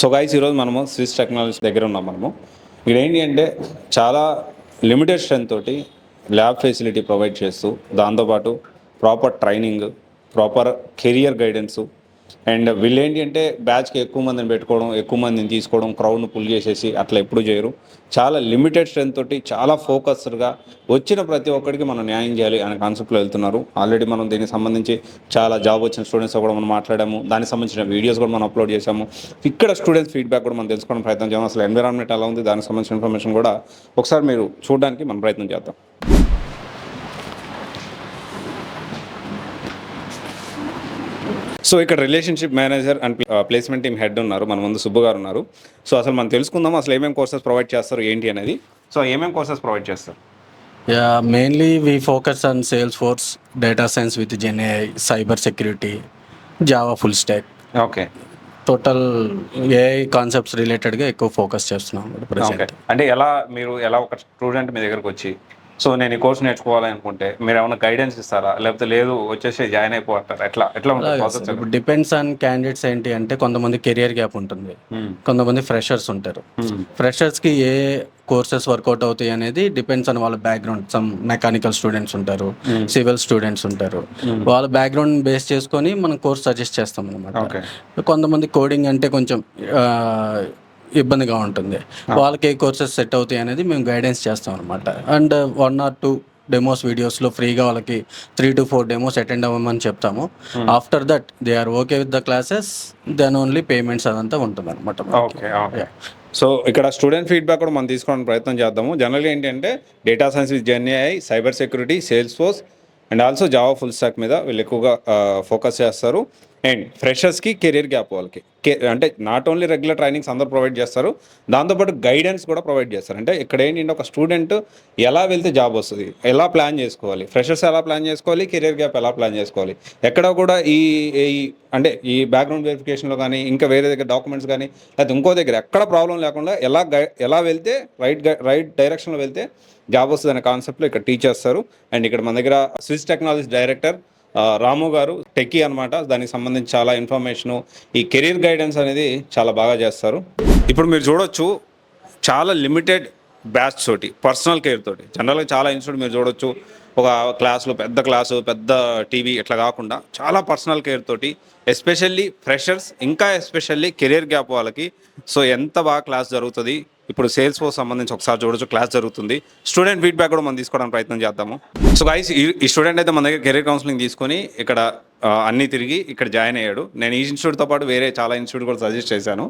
So guys ఈరోజు మనము Swiss technologies దగ్గర ఉన్నాం. ఇక్కడ ఏంటి అంటే చాలా లిమిటెడ్ స్ట్రెంత్ తోటి ల్యాబ్ ఫెసిలిటీ ప్రొవైడ్ చేస్తూ దాంతోపాటు proper training, proper career guidance and వీళ్ళు ఏంటి అంటే బ్యాచ్కి ఎక్కువ మందిని పెట్టుకోవడం, ఎక్కువ మందిని తీసుకోవడం, క్రౌడ్ను పుల్ చేసేసి అట్లా ఎప్పుడు చేయరు. చాలా లిమిటెడ్ స్ట్రెంత్ తోటి చాలా ఫోకస్డ్గా వచ్చిన ప్రతి ఒక్కరికి మనం న్యాయం చేయాలి అనే కాన్సెప్ట్లో వెళ్తున్నారు. ఆల్రెడీ మనం దీనికి సంబంధించి చాలా జాబ్ వచ్చిన స్టూడెంట్స్తో కూడా మనం మాట్లాడాము, దానికి సంబంధించిన వీడియోస్ కూడా మనం అప్లోడ్ చేసాము. ఇక్కడ స్టూడెంట్స్ ఫీడ్బ్యాక్ కూడా మనం తెలుసుకోవడం ప్రయత్నం చేద్దాం. అసలు ఎన్విరాన్మెంట్ ఎలా ఉంది, దానికి సంబంధించిన ఇన్ఫర్మేషన్ కూడా ఒకసారి మీరు చూడడానికి మనం ప్రయత్నం చేద్దాం. సో ఇక్కడ relationship manager and placement team head ఉన్నారు, మన ముందు సుబ్బు గారు ఉన్నారు. సో అసలు మనం తెలుసుకుందాం అసలు ఏమేమి కోర్సెస్ ప్రొవైడ్ చేస్తారు ఏంటి అనేది. సో ఏమేమి కోర్సెస్ ప్రొవైడ్ చేస్తారు? Mainly we focus on Salesforce, data science with GenAI, cyber security, Java full stack. Okay, total AI concepts రిలేటెడ్గా ఎక్కువ ఫోకస్ చేస్తున్నాం. ఓకే. అంటే మీరు ఎలా ఒక స్టూడెంట్ మీ దగ్గరకు వచ్చి సో నేను ఈ కోర్స్ నేర్చుకోవాలి అనుకుంటే మీరు ఏమైనా గైడెన్స్ ఇస్తారా, లేకపోతే లేదు వచ్చేసి జాయిన్ అయిపోతారా, ఎట్లా ఉంటుంది? Depends on candidates. ఏంటి అంటే కొంతమంది కెరియర్ గ్యాప్ ఉంటుంది, కొంతమంది ఫ్రెషర్స్ ఉంటారు. ఫ్రెషర్స్కి ఏ కోర్సెస్ వర్కౌట్ అవుతాయి అనేది డిపెండ్స్ ఆన్ వాళ్ళ బ్యాక్గ్రౌండ్. సమ్ మెకానికల్ స్టూడెంట్స్ ఉంటారు, సివిల్ స్టూడెంట్స్ ఉంటారు. వాళ్ళ బ్యాక్గ్రౌండ్ బేస్ చేసుకొని మనం కోర్స్ సజెస్ట్ చేస్తాం అనమాట. కొంతమంది కోడింగ్ అంటే కొంచెం ఇబ్బందిగా ఉంటుంది, వాళ్ళకి ఏ కోర్సెస్ సెట్ అవుతాయి అనేది మేము గైడెన్స్ చేస్తాం అనమాట. అండ్ 1 or 2 డెమోస్ వీడియోస్లో ఫ్రీగా వాళ్ళకి 3 to 4 డెమోస్ అటెండ్ అవ్వమని చెప్తాము. After that they are okay with the classes, then only payments అదంతా ఉంటుంది అనమాట. సో ఇక్కడ స్టూడెంట్ ఫీడ్బ్యాక్ కూడా మనం తీసుకోవడానికి ప్రయత్నం చేద్దాము. జనరల్గా ఏంటంటే data science with GenAI, cyber security, Salesforce and also Java full stack మీద వీళ్ళు ఎక్కువగా ఫోకస్ చేస్తారు. అండ్ ఫ్రెషర్స్కి కెరీర్ గ్యాప్ వాళ్ళకి అంటే నాట్ ఓన్లీ రెగ్యులర్ ట్రైనింగ్స్ అందరూ ప్రొవైడ్ చేస్తారు, దాంతోపాటు గైడెన్స్ కూడా ప్రొవైడ్ చేస్తారు. అంటే ఇక్కడ ఏంటంటే ఒక స్టూడెంట్ ఎలా వెళ్తే జాబ్ వస్తుంది, ఎలా ప్లాన్ చేసుకోవాలి, ఫ్రెషర్స్ ఎలా ప్లాన్ చేసుకోవాలి, కెరీర్ గ్యాప్ ఎలా ప్లాన్ చేసుకోవాలి, ఎక్కడ కూడా అంటే ఈ బ్యాక్గ్రౌండ్ వెరిఫికేషన్లో కానీ ఇంకా వేరే దగ్గర డాక్యుమెంట్స్ కానీ లేకపోతే ఇంకో దగ్గర ఎక్కడ ప్రాబ్లం లేకుండా ఎలా వెళ్తే రైట్ డైరెక్షన్లో వెళ్తే జాబ్ వస్తుంది అనే కాన్సెప్ట్లో ఇక్కడ టీచ్ చేస్తారు. అండ్ ఇక్కడ మన దగ్గర స్విస్ టెక్నాలజీస్ డైరెక్టర్ రాము గారు టెక్కీ అనమాట. దానికి సంబంధించి చాలా ఇన్ఫర్మేషను, ఈ కెరీర్ గైడెన్స్ అనేది చాలా బాగా చేస్తారు. ఇప్పుడు మీరు చూడొచ్చు చాలా లిమిటెడ్ బ్యాచ్ తోటి, పర్సనల్ కేర్ తోటి. జనరల్గా చాలా ఇన్స్టిట్యూట్ మీరు చూడొచ్చు ఒక క్లాసులో పెద్ద క్లాసు, పెద్ద టీవీ ఇట్లా కాకుండా చాలా పర్సనల్ కేర్ తోటి, ఎస్పెషల్లీ ఫ్రెషర్స్ ఇంకా ఎస్పెషల్లీ కెరీర్ గ్యాప్ వాళ్ళకి సో ఎంత బాగా క్లాస్ జరుగుతుంది. ఇప్పుడు సేల్స్ ఫోర్స్ సంబంధించి ఒకసారి చూడొచ్చు, క్లాస్ జరుగుతుంది. స్టూడెంట్ ఫీడ్బ్యాక్ కూడా మనం తీసుకోవడానికి ప్రయత్నం చేద్దాము. సో గైస్ ఈ స్టూడెంట్ అయితే మన దగ్గర కెరీర్ కౌన్సిలింగ్ తీసుకొని ఇక్కడ అన్నీ తిరిగి ఇక్కడ జాయిన్ అయ్యాడు. నేను ఈ ఇన్స్టిట్యూట్తో పాటు వేరే చాలా ఇన్స్టిట్యూట్ కూడా సజెస్ట్ చేశాను,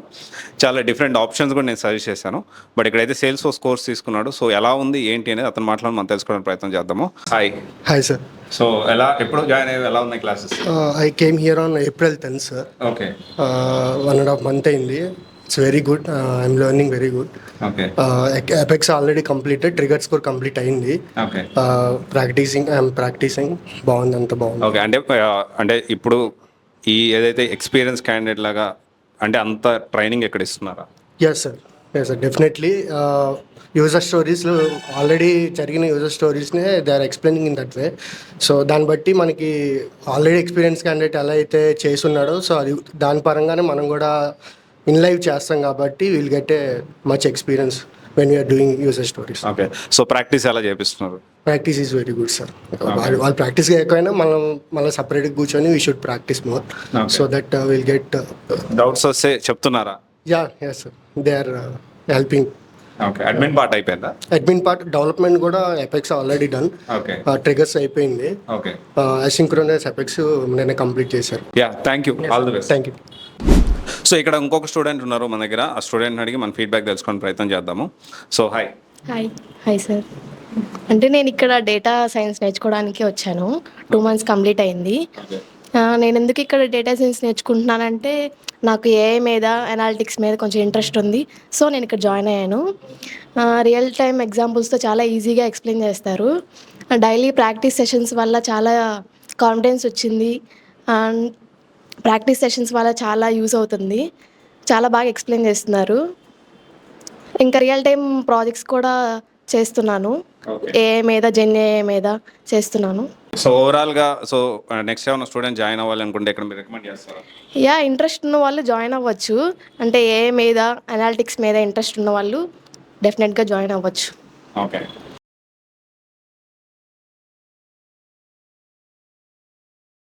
చాలా డిఫరెంట్ ఆప్షన్స్ కూడా నేను సజెస్ట్ చేశాను. బట్ ఇక్కడైతే సేల్స్ ఫోర్స్ కోర్స్ తీసుకున్నాడు. సో ఎలా ఉంది ఏంటి అనేది అతను మాట్లాడి మనం తెలుసుకోవడానికి ప్రయత్నం చేద్దాము. Hi sir. సో ఎప్పుడు జాయిన్ అయ్యి ఎలా ఉన్నాయి classes? I came here on April 10th sir. Okay, 1.5 month అయింది. It's very good. I'm learning very good. Okay. Apex already completed. Trigger score complete అయింది. Okay. I'm practicing. బాగుంది, అంత బాగుంది. Okay, అంటే ఇప్పుడు ఈ ఏదైతే ఎక్స్పీరియన్స్ క్యాండిడేట్ లాగా అంటే అంత ట్రైనింగ్ ఎక్కడ ఇస్తున్నారా? Yes sir, definitely. యూజర్ స్టోరీస్లో ఆల్రెడీ జరిగిన యూజర్ స్టోరీస్నే they are explaining in that way. So దాన్ని బట్టి మనకి ఆల్రెడీ ఎక్స్పీరియన్స్ క్యాండిడేట్ ఎలా అయితే చేసున్నాడో సో అది దాని పరంగానే మనం కూడా ఇన్ లైవ్ చేస్తాం కాబట్టి will get a much experience when you're doing user stories. Okay, so practice ఎలా చేపిస్తున్నారు? Practice is very good sir. వాళ్ళు ప్రాక్టీస్ ఎక్కువైనా మళ్ళీ సపరేట్గా కూర్చొని we should practice more so that will get. Doubts వస్తే చెప్తున్నారా? Yes sir, they are helping. Okay, admin part అయిపోయిందా? అడ్మిన్ పార్ట్ డెవలప్మెంట్ కూడా Apex already done. Okay, triggers అయిపోయింది. ఓకే, అసింక్రోనస్ ఎపెక్స్ నేను కంప్లీట్ చేశారు. Thank you, all the best. Thank you. So ఇక్కడ ఇంకొక student ఉన్నారు మన దగ్గర, ఆ స్టూడెంట్ అడిగి మన ఫీడ్బ్యాక్ తెలుసుకొని ప్రయత్నం చేద్దాము. So hi sir. అంటే నేను ఇక్కడ డేటా సైన్స్ నేర్చుకోవడానికి వచ్చాను. 2 months కంప్లీట్ అయింది. నేను ఎందుకు ఇక్కడ డేటా సైన్స్ నేర్చుకుంటున్నానంటే నాకు ఏఐ మీద, అనాలిటిక్స్ మీద కొంచెం ఇంట్రెస్ట్ ఉంది. సో నేను ఇక్కడ జాయిన్ అయ్యాను. రియల్ టైమ్ ఎగ్జాంపుల్స్తో చాలా ఈజీగా ఎక్స్ప్లెయిన్ చేస్తారు. డైలీ ప్రాక్టీస్ సెషన్స్ వల్ల చాలా కాన్ఫిడెన్స్ వచ్చింది. అండ్ ప్రాక్టీస్ సెషన్స్ వల్ల చాలా యూజ్ అవుతుంది. చాలా బాగా ఎక్స్ప్లెయిన్ చేస్తున్నారు. ఇంకా రియల్ టైం ప్రాజెక్ట్స్ కూడా చేస్తున్నాను. ఏఐ మీద జెన్ ఏఐ మీద చేస్తున్నాను. సో ఓవరాల్గా సో నెక్స్ట్ ఏమైనా స్టూడెంట్ జాయిన్ అవ్వాలనుకుంటే ఇక్కడ మీరు రికమెండ్ చేస్తారా? యా, ఇంట్రెస్ట్ ఉన్న వాళ్ళు జాయిన్ అవ్వచ్చు. అంటే ఏఐ మీద, అనాలిటిక్స్ మీద ఇంట్రెస్ట్ ఉన్న వాళ్ళు డెఫినెట్గా జాయిన్ అవ్వచ్చు. ఓకే.